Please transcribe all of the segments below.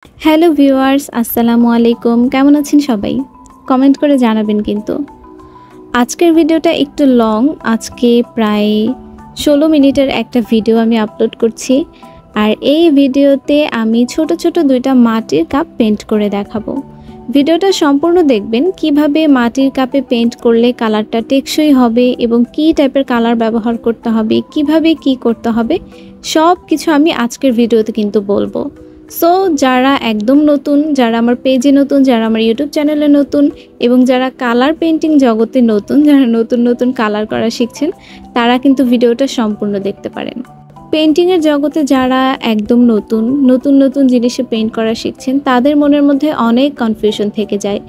Hello viewers, আসসালামু আলাইকুম। কেমন আছেন সবাই? কমেন্ট করে জানাবেন কিন্তু। আজকের ভিডিওটা একটু লং। আজকে প্রায় ১৬ মিনিটের একটা ভিডিও আমি আপলোড করছি। আর এই ভিডিওতে আমি ছোট ছোট ২টা মাটির কাপ পেইন্ট করে দেখাবো। ভিডিওটা সম্পূর্ণ দেখবেন কিভাবে মাটির কাপে পেইন্ট করলে কালারটা টেকসই হবে এবং কী টাইপের কালার ব্যবহার করতে হবে, কিভাবে কি করতে হবে সব কিছু আমি আজকের ভিডিওতে কিন্তু বলবো। সো যারা একদম নতুন, যারা আমার পেজে নতুন, যারা আমার ইউটিউব চ্যানেলে নতুন এবং যারা কালার পেইন্টিং জগতে নতুন, যারা নতুন নতুন কালার করা শিখছেন, তারা কিন্তু ভিডিওটা সম্পূর্ণ দেখতে পারেন। পেইন্টিংয়ের জগতে যারা একদম নতুন নতুন নতুন জিনিসে পেইন্ট করা শিখছেন, তাদের মনের মধ্যে অনেক কনফিউশন থেকে যায়।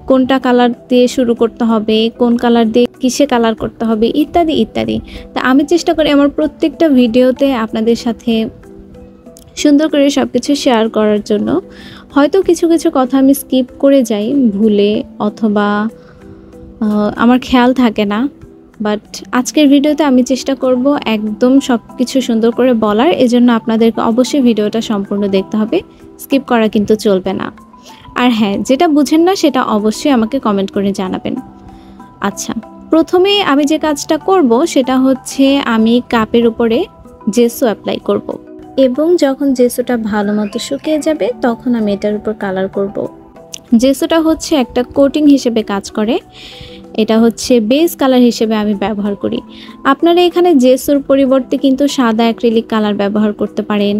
কোনটা কালার দিয়ে শুরু করতে হবে, কোন কালার দিয়ে কিসে কালার করতে হবে, ইত্যাদি ইত্যাদি। তা আমি চেষ্টা করি আমার প্রত্যেকটা ভিডিওতে আপনাদের সাথে সুন্দর করে সব কিছু শেয়ার করার জন্য। হয়তো কিছু কিছু কথা আমি স্কিপ করে যাই ভুলে, অথবা আমার খেয়াল থাকে না, বাট আজকের ভিডিওতে আমি চেষ্টা করব একদম সব কিছু সুন্দর করে বলার। এজন্য আপনাদেরকে অবশ্যই ভিডিওটা সম্পূর্ণ দেখতে হবে, স্কিপ করা কিন্তু চলবে না। আর হ্যাঁ, যেটা বুঝেন না সেটা অবশ্যই আমাকে কমেন্ট করে জানাবেন। আচ্ছা, প্রথমে আমি যে কাজটা করব সেটা হচ্ছে আমি কাপের উপরে জেসো অ্যাপ্লাই করব। এবং যখন জেসোটা ভালো মতো শুকিয়ে যাবে তখন আমি এটার উপর কালার করব। জেসোটা হচ্ছে একটা কোটিং হিসেবে কাজ করে, এটা হচ্ছে বেস কালার হিসেবে আমি ব্যবহার করি। আপনারা এখানে জেসোর পরিবর্তে কিন্তু সাদা অ্যাক্রিলিক কালার ব্যবহার করতে পারেন,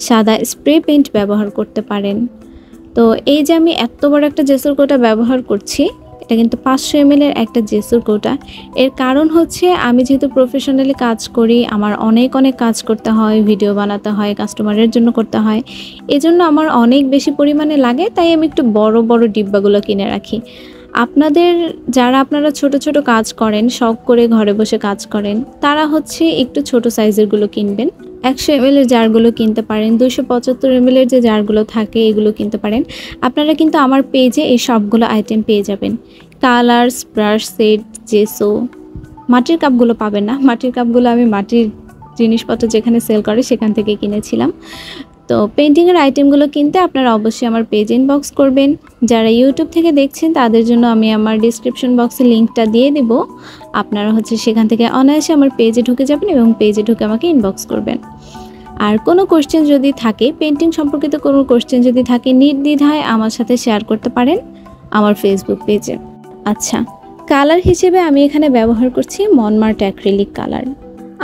সাদা স্প্রে পেইন্ট ব্যবহার করতে পারেন। তো এই যে আমি এত বড় একটা জেসোর কোটা ব্যবহার করছি, এটা কিন্তু 500 ml এর একটা জেসুর কোটা। এর কারণ হচ্ছে আমি যেহেতু প্রফেশনালি কাজ করি, আমার অনেক কাজ করতে হয়, ভিডিও বানাতে হয়, কাস্টমারের জন্য করতে হয়, এজন্য আমার অনেক বেশি পরিমাণে লাগে। তাই আমি একটু বড় বড় ডিব্বাগুলো কিনে রাখি। আপনারা ছোট ছোট কাজ করেন, শখ করে ঘরে বসে কাজ করেন, তারা হচ্ছে একটু ছোট সাইজেরগুলো কিনবেন। 100 ml এর জারগুলো কিনতে পারেন, 275 ml এর যে জারগুলো থাকে এগুলো কিনতে পারেন। আপনারা কিন্তু আমার পেজে এই সবগুলো আইটেম পেয়ে যাবেন। Colours, brush set, gesso. মাটির কাপগুলো পাবেন না, মাটির কাপগুলো আমি মাটির জিনিসপত্র যেখানে সেল করে সেখান থেকে কিনেছিলাম। তো পেইন্টিংয়ের আইটেমগুলো কিনতে আপনারা অবশ্যই আমার পেজ ইনবক্স করবেন। যারা ইউটিউব থেকে দেখছেন তাদের জন্য আমি আমার ডিসক্রিপশন বক্সে লিঙ্কটা দিয়ে দিব। আপনারা হচ্ছে সেখান থেকে অনায়াসে আমার পেজে ঢুকে যাবেন এবং পেজে ঢুকে আমাকে ইনবক্স করবেন। আর কোনো কোশ্চেন যদি থাকে, পেইন্টিং সম্পর্কিত কোনো কোশ্চেন যদি থাকে, নির্দ্বিধায় আমার সাথে শেয়ার করতে পারেন আমার ফেসবুক পেজে। আচ্ছা, কালার হিসেবে আমি এখানে ব্যবহার করছি মনমার্ট অ্যাক্রিলিক কালার।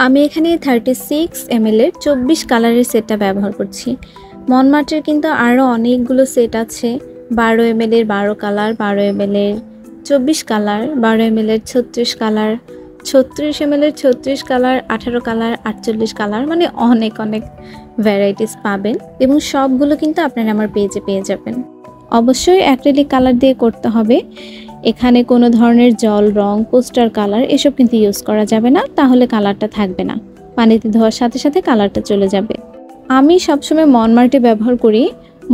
আমি এখানে 36 ml এর 24 কালারের সেটটা ব্যবহার করছি। মনমার্টের কিন্তু আরও অনেকগুলো সেট আছে, 12 ml এর 12 কালার, 12 ml এর 24 কালার, 12 ml এর 36 কালার, 36 ml এর 36 কালার, 18 কালার, 48 কালার, মানে অনেক ভ্যারাইটিস পাবেন এবং সবগুলো কিন্তু আপনারা আমার পেজে পেয়ে যাবেন। অবশ্যই অ্যাক্রিলিক কালার দিয়ে করতে হবে। এখানে কোনো ধরনের জল রং, পোস্টার কালার এসব কিন্তু ইউজ করা যাবে না, তাহলে কালারটা থাকবে না, পানিতে ধোয়ার সাথে সাথে কালারটা চলে যাবে। আমি সবসময় মনমার্টে ব্যবহার করি,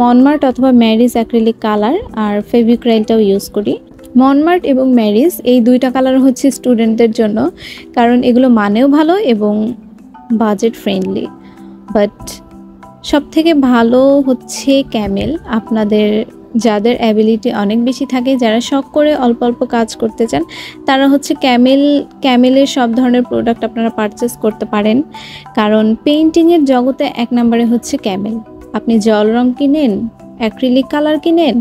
মনমার্ট অথবা ম্যারিজ অ্যাক্রিলিক কালার, আর ফেভিক্রাইলটাও ইউজ করি। মনমার্ট এবং ম্যারিজ এই দুইটা কালার হচ্ছে স্টুডেন্টদের জন্য, কারণ এগুলো মানেও ভালো এবং বাজেট ফ্রেন্ডলি। বাট সবথেকে ভালো হচ্ছে ক্যামেল। আপনাদের যাদের অ্যাবিলিটি অনেক বেশি থাকে, যারা শখ করে অল্প অল্প কাজ করতে চান, তারা হচ্ছে ক্যামেলের সব ধরনের প্রোডাক্ট আপনারা পারচেস করতে পারেন। কারণ পেইন্টিংয়ের জগতে 1 নম্বরে হচ্ছে ক্যামেল। আপনি জল রং কিনেন, অ্যাক্রিলিক কালার কিনেন,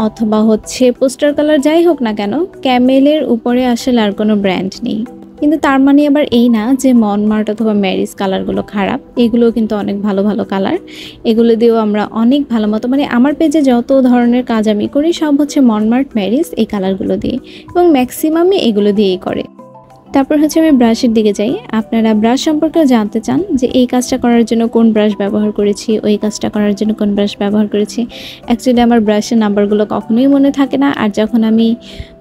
অথবা হচ্ছে পোস্টার কালার, যাই হোক না কেন, ক্যামেলের উপরে আসলে আর কোনো ব্র্যান্ড নেই। কিন্তু তার মানে আবার এই না যে মনমার্ট অথবা ম্যারিজ কালারগুলো খারাপ, এগুলো কিন্তু অনেক ভালো কালার। এগুলো দিয়েও আমরা অনেক ভালো মতো, মানে আমার পেজে যত ধরনের কাজ আমি করি সব হচ্ছে মনমার্ট, ম্যারিজ এই কালারগুলো দিয়ে, এবং ম্যাক্সিমামই এগুলো দিয়েই করে। তারপর হচ্ছে আমি ব্রাশের দিকে যাই। আপনারা ব্রাশ সম্পর্কেও জানতে চান যে এই কাজটা করার জন্য কোন ব্রাশ ব্যবহার করেছি, ওই কাজটা করার জন্য কোন ব্রাশ ব্যবহার করেছি। অ্যাকচুয়ালি আমার ব্রাশের নাম্বারগুলো কখনোই মনে থাকে না, আর যখন আমি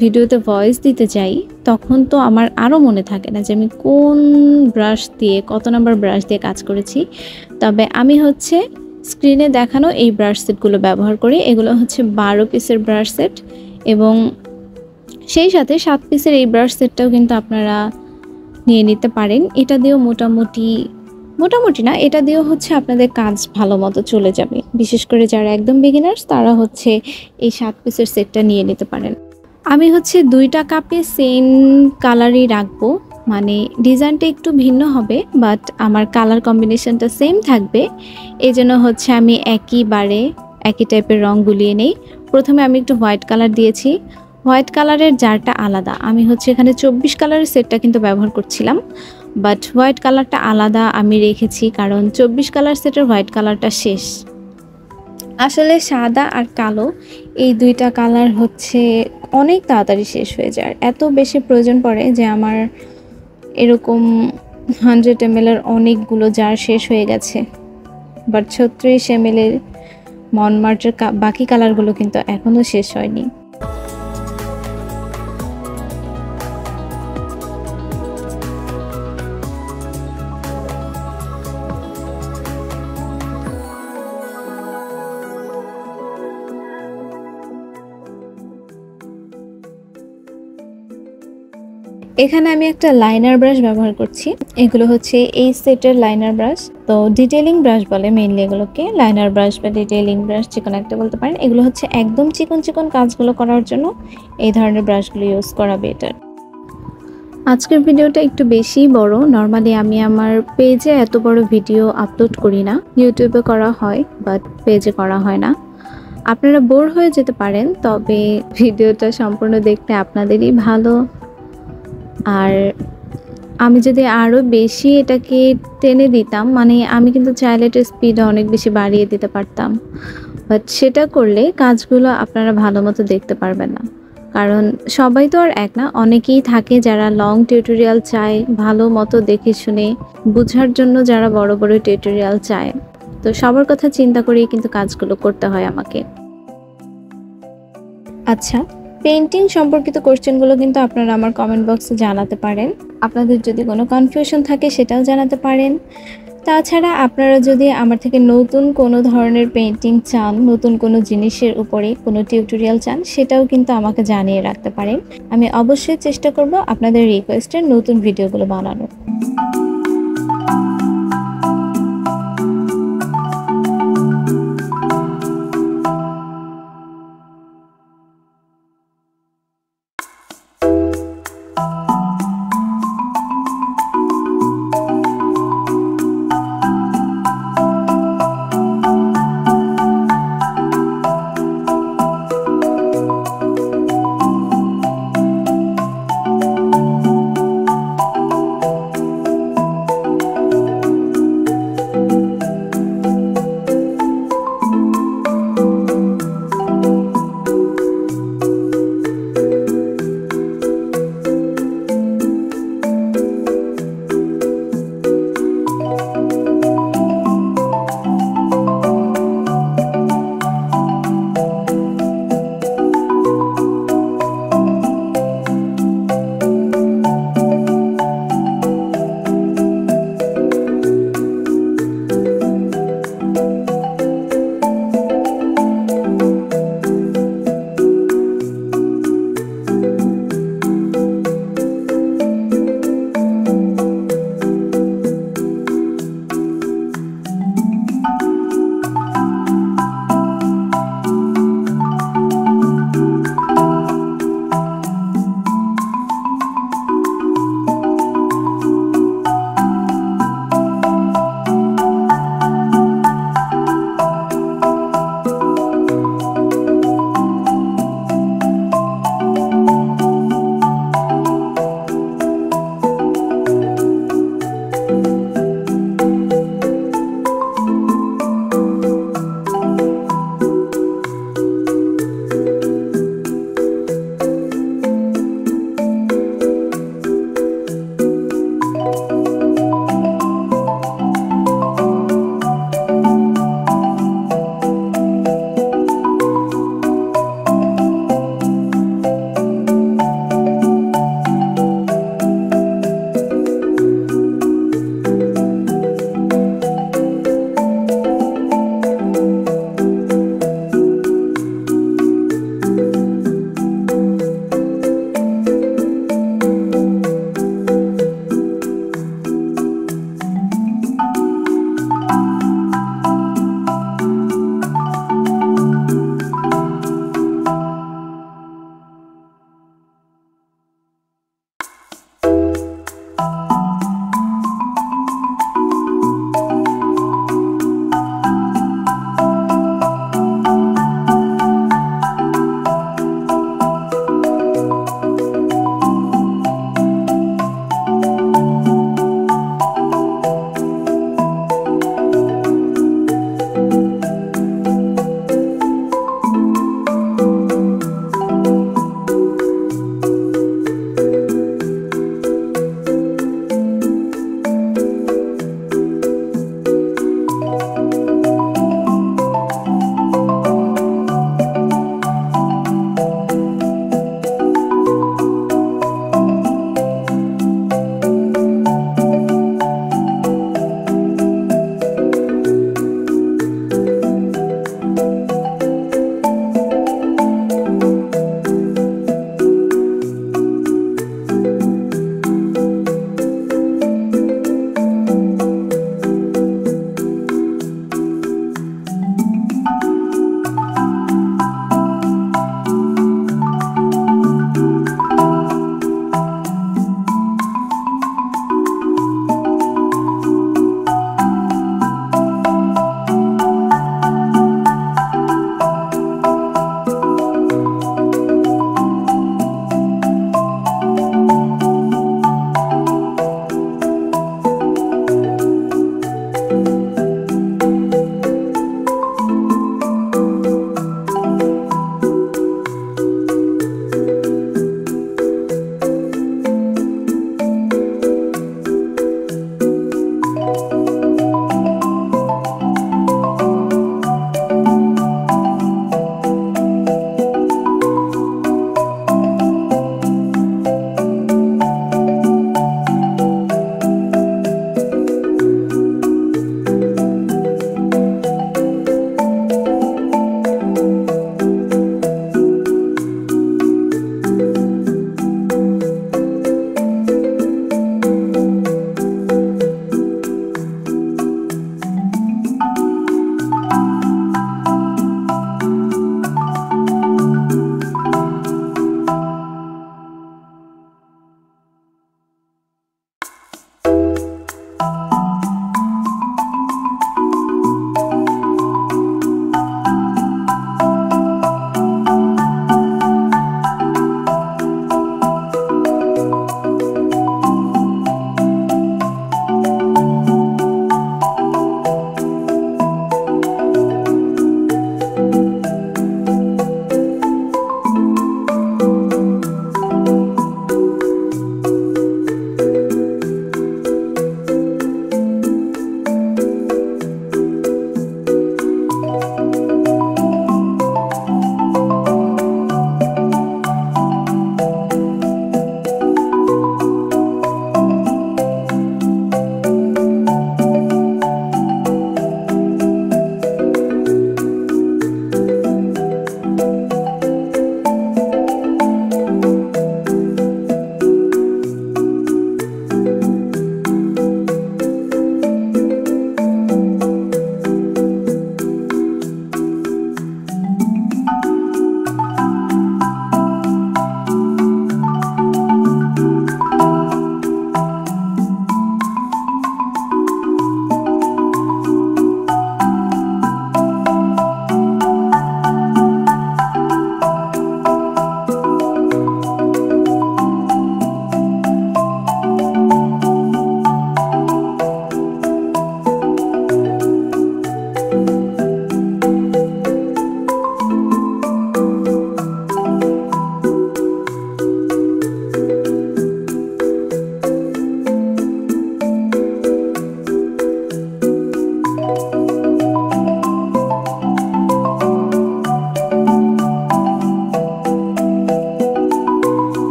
ভিডিওতে ভয়েস দিতে যাই তখন তো আমার আরও মনে থাকে না যে আমি কোন ব্রাশ দিয়ে, কত নাম্বার ব্রাশ দিয়ে কাজ করেছি। তবে আমি হচ্ছে স্ক্রিনে দেখানো এই ব্রাশ সেটগুলো ব্যবহার করি। এগুলো হচ্ছে 12 পিসের ব্রাশ সেট, এবং সেই সাথে 7 পিসের এই ব্রাশ সেটটাও কিন্তু আপনারা নিয়ে নিতে পারেন। এটা দিয়েও মোটামুটি মোটামুটি না, এটা দিয়েও হচ্ছে আপনাদের কাজ ভালো মতো চলে যাবে। বিশেষ করে যারা একদম বিগিনার্স তারা হচ্ছে এই 7 পিসের সেটটা নিয়ে নিতে পারেন। আমি হচ্ছে 2টা কাপে সেম কালারই রাখবো, মানে ডিজাইনটা একটু ভিন্ন হবে বাট আমার কালার কম্বিনেশনটা সেম থাকবে। এই জন্য হচ্ছে আমি একই টাইপের রং গুলিয়ে নেই। প্রথমে আমি একটু হোয়াইট কালার দিয়েছি। হোয়াইট কালারের জারটা আলাদা, আমি হচ্ছে এখানে 24 কালারের সেটটা কিন্তু ব্যবহার করছিলাম, বাট হোয়াইট কালারটা আলাদা আমি রেখেছি কারণ 24 কালার সেটের হোয়াইট কালারটা শেষ। আসলে সাদা আর কালো এই 2টা কালার হচ্ছে অনেক তাড়াতাড়ি শেষ হয়ে যায়। এত বেশি প্রয়োজন পড়ে যে আমার এরকম 100 ml এর অনেকগুলো জার শেষ হয়ে গেছে, বাট 36 ml এর মনমার্টের বাকি কালারগুলো কিন্তু এখনো শেষ হয়নি। এখানে আমি একটা লাইনার ব্রাশ ব্যবহার করছি। এগুলো হচ্ছে এই সেটের লাইনার ব্রাশ, তো ডিটেইলিং ব্রাশ বলে মেইনলি এগুলোকে। লাইনার ব্রাশ বা ডিটেইলিং ব্রাশ যে কোনো একটা বলতে পারেন। এগুলো হচ্ছে একদম চিকন চিকন কাজগুলো করার জন্য এই ধরনের ব্রাশগুলো ইউজ করা বেটার। আজকের ভিডিওটা একটু বেশি বড়। নর্মালি আমি আমার পেজে এত বড় ভিডিও আপলোড করি না, ইউটিউবে করা হয় বাট পেজে করা হয় না। আপনারা বোর হয়ে যেতে পারেন, তবে ভিডিওটা সম্পূর্ণ দেখতে আপনাদেরই ভালো। আর আমি যদি আরও বেশি এটাকে টেনে দিতাম, মানে আমি কিন্তু চাইলে এটার স্পিড অনেক বেশি বাড়িয়ে দিতে পারতাম, বাট সেটা করলে কাজগুলো আপনারা ভালো মতো দেখতে পারবেন না। কারণ সবাই তো আর এক না, অনেকেই থাকে যারা লং টিউটোরিয়াল চায়, ভালো মতো দেখে শুনে বোঝার জন্য যারা বড় বড় টিউটোরিয়াল চায়। তো সবার কথা চিন্তা করেই কিন্তু কাজগুলো করতে হয় আমাকে। আচ্ছা, পেইন্টিং সম্পর্কিত কোশ্চেনগুলো কিন্তু আপনারা আমার কমেন্ট বক্সে জানাতে পারেন। আপনাদের যদি কোনো কনফিউশন থাকে সেটাও জানাতে পারেন। তাছাড়া আপনারা যদি আমার থেকে নতুন কোনো ধরনের পেইন্টিং চান, নতুন কোনো জিনিসের উপরে কোনো টিউটোরিয়াল চান, সেটাও কিন্তু আমাকে জানিয়ে রাখতে পারেন। আমি অবশ্যই চেষ্টা করব আপনাদের রিকোয়েস্টের নতুন ভিডিওগুলো বানানোর।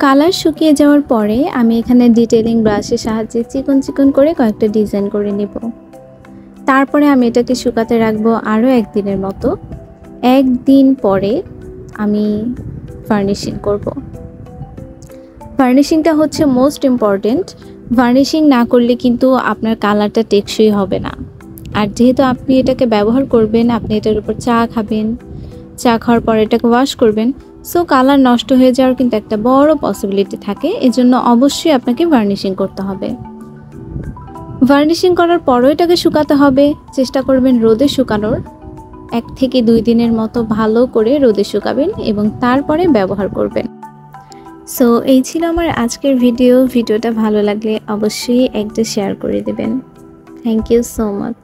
কালার শুকিয়ে যাওয়ার পরে আমি এখানে ডিটেইলিং ব্রাশের সাহায্যে চিকন চিকন করে কয়েকটা ডিজাইন করে নেব। তারপরে আমি এটাকে শুকাতে রাখবো আরও একদিনের মতো। একদিন পরে আমি ভার্নিশিং করব। ভার্নিশিংটা হচ্ছে মোস্ট ইম্পর্টেন্ট। ভার্নিশিং না করলে কিন্তু আপনার কালারটা টেকসই হবে না। আর যেহেতু আপনি এটাকে ব্যবহার করবেন, আপনি এটার উপর চা খাবেন, চা খাওয়ার পর এটাকে ওয়াশ করবেন, সো কালার নষ্ট হয়ে যাওয়ার কিন্তু একটা বড় পসিবিলিটি থাকে। এজন্য অবশ্যই আপনাকে ভার্নিশিং করতে হবে। ভার্নিশিং করার পরও এটাকে শুকাতে হবে। চেষ্টা করবেন রোদে শুকানোর। 1 থেকে 2 দিনের মতো ভালো করে রোদে শুকাবেন এবং তারপরে ব্যবহার করবেন। সো এই ছিল আমার আজকের ভিডিওটা ভালো লাগলে অবশ্যই একটা শেয়ার করে দেবেন। Thank you so much.